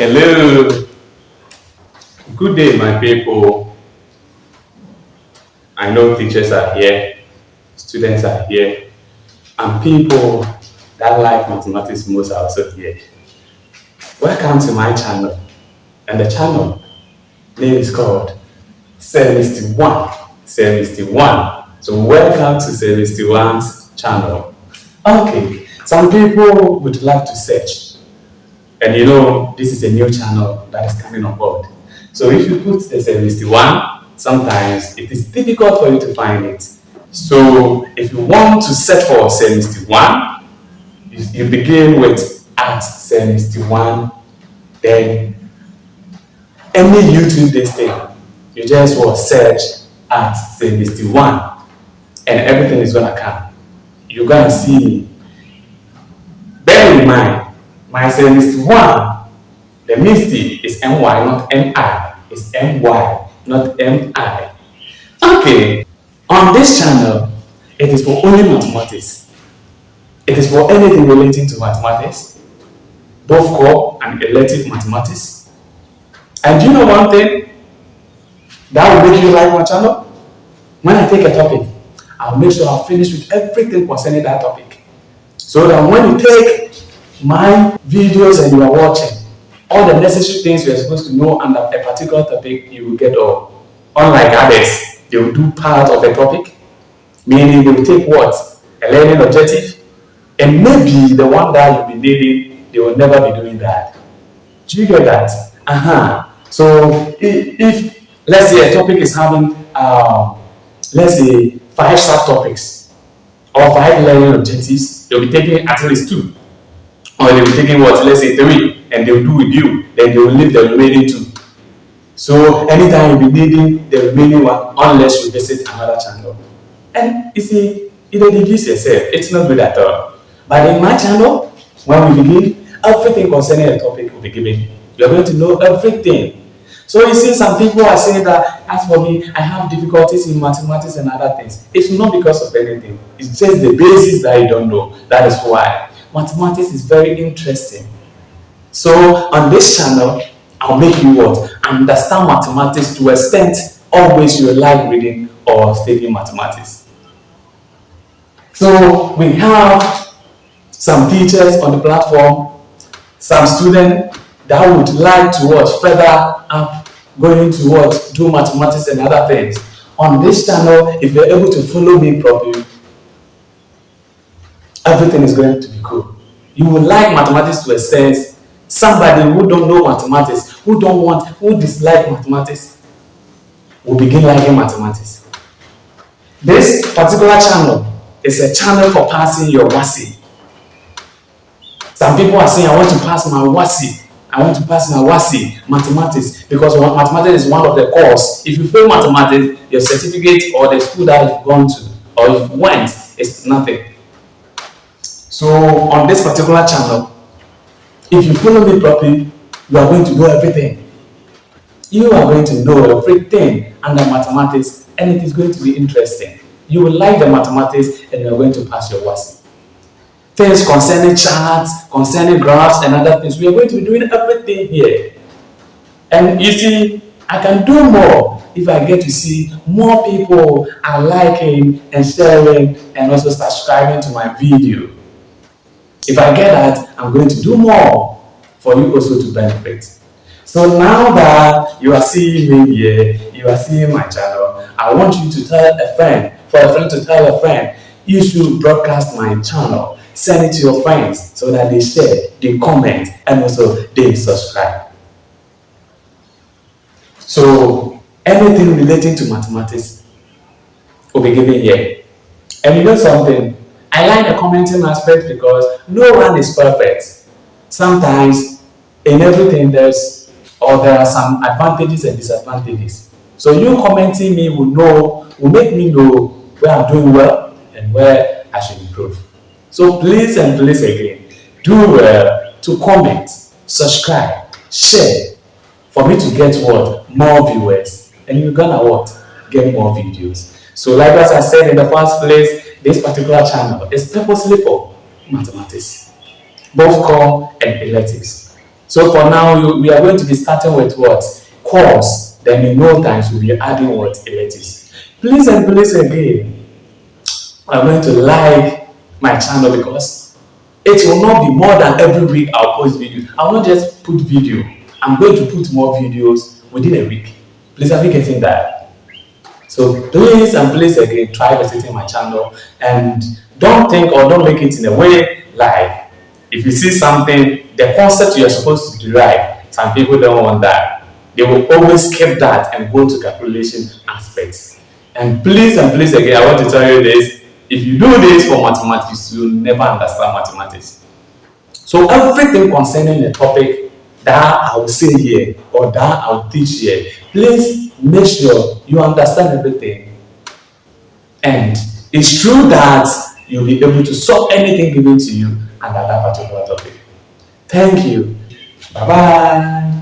Hello, good day, my people. I know teachers are here, students are here, and people that like mathematics most are also here. Welcome to my channel, and the channel name is called Sir Mysty 1. Sir Mysty 1. So, welcome to Sir Mysty 1's channel. Okay, some people would like to search. And you know, this is a new channel that is coming on board. So if you put the 71, sometimes it is difficult for you to find it. So if you want to search for 71, you begin with at 71, then any YouTube this thing, you just will search at 71, and everything is gonna come. You're gonna see. Bear in mind, my Sir Mysty 1, the Mysty is MY, not MI. It's MY, not MI. Okay, on this channel, it is for only mathematics. It is for anything relating to mathematics, both core and elective mathematics. And do you know one thing that will make you like my channel? When I take a topic, I'll make sure I'll finish with everything concerning that topic. So that when you take my videos and you are watching, all the necessary things you are supposed to know under a particular topic, you will get all. Unlike others, they will do part of a topic, meaning they will take what? A learning objective, and maybe the one that you'll be needing, they will never be doing that. Do you get that? So if let's say a topic is having, let's say 5 subtopics or 5 learning objectives, they'll be taking at least 2. Or they'll be taking what? Let's say 3, and they'll do with you. Then they will leave the remaining 2. So anytime you'll be needing the remaining one, unless you visit another channel. And you see, you don't deduce yourself. It's not good at all. But in my channel, when we begin, everything concerning a topic will be given. You're going to know everything. So you see, some people are saying that, as for me, I have difficulties in mathematics and other things. It's not because of anything. It's just the basics that you don't know. That is why. Mathematics is very interesting. So on this channel, I'll make you what? Understand mathematics to an extent always you like reading or studying mathematics. So we have some teachers on the platform, some students that would like to what? Further up, going to what? Do mathematics and other things. On this channel, if you're able to follow me properly, everything is going to be cool. You will like mathematics to a sense. Somebody who don't know mathematics, who dislike mathematics, will begin liking mathematics. This particular channel is a channel for passing your WASI. Some people are saying, I want to pass my WASI. I want to pass my WASI, mathematics, because mathematics is one of the course. If you fail mathematics, your certificate or the school that you've gone to or you've went is nothing. So on this particular channel, if you follow me properly, you are going to know everything. You are going to know everything under mathematics, and it is going to be interesting. You will like the mathematics, and you are going to pass your WASI. Things concerning charts, concerning graphs, and other things, we are going to be doing everything here. And you see, I can do more if I get to see more people are liking and sharing and also subscribing to my video. If I get that, I'm going to do more for you also to benefit. So now that you are seeing me here, you are seeing my channel, I want you to tell a friend, for a friend to tell a friend, you should broadcast my channel. Send it to your friends so that they share, they comment, and also they subscribe. So anything relating to mathematics will be given here. And you know something? I like the commenting aspect because no one is perfect. Sometimes in everything there are some advantages and disadvantages. So you commenting me will make me know where I'm doing well and where I should improve. So please and please again, do well to comment, subscribe, share for me to get what? More viewers. And you're gonna what? Get more videos. So like as I said in the first place, this particular channel is purposely for mathematics, both core and electives. So for now, we are going to be starting with what? Course. Then in no time, we'll be adding what? Electives. Please and please again, I'm going to like my channel because it will not be more than every week I'll post videos. I will not just put video. I'm going to put more videos within a week. Please, are you getting that? So please and please again, try visiting my channel and don't think or don't make it in a way like if you see something, the concept you are supposed to derive, some people don't want that. They will always skip that and go to calculation aspects. And please again, I want to tell you this. If you do this for mathematics, you will never understand mathematics. So everything concerning the topic that I will say here or that I will teach here, please make sure you understand everything. And it's true that you'll be able to solve anything given to you under that particular topic. Thank you. Bye bye.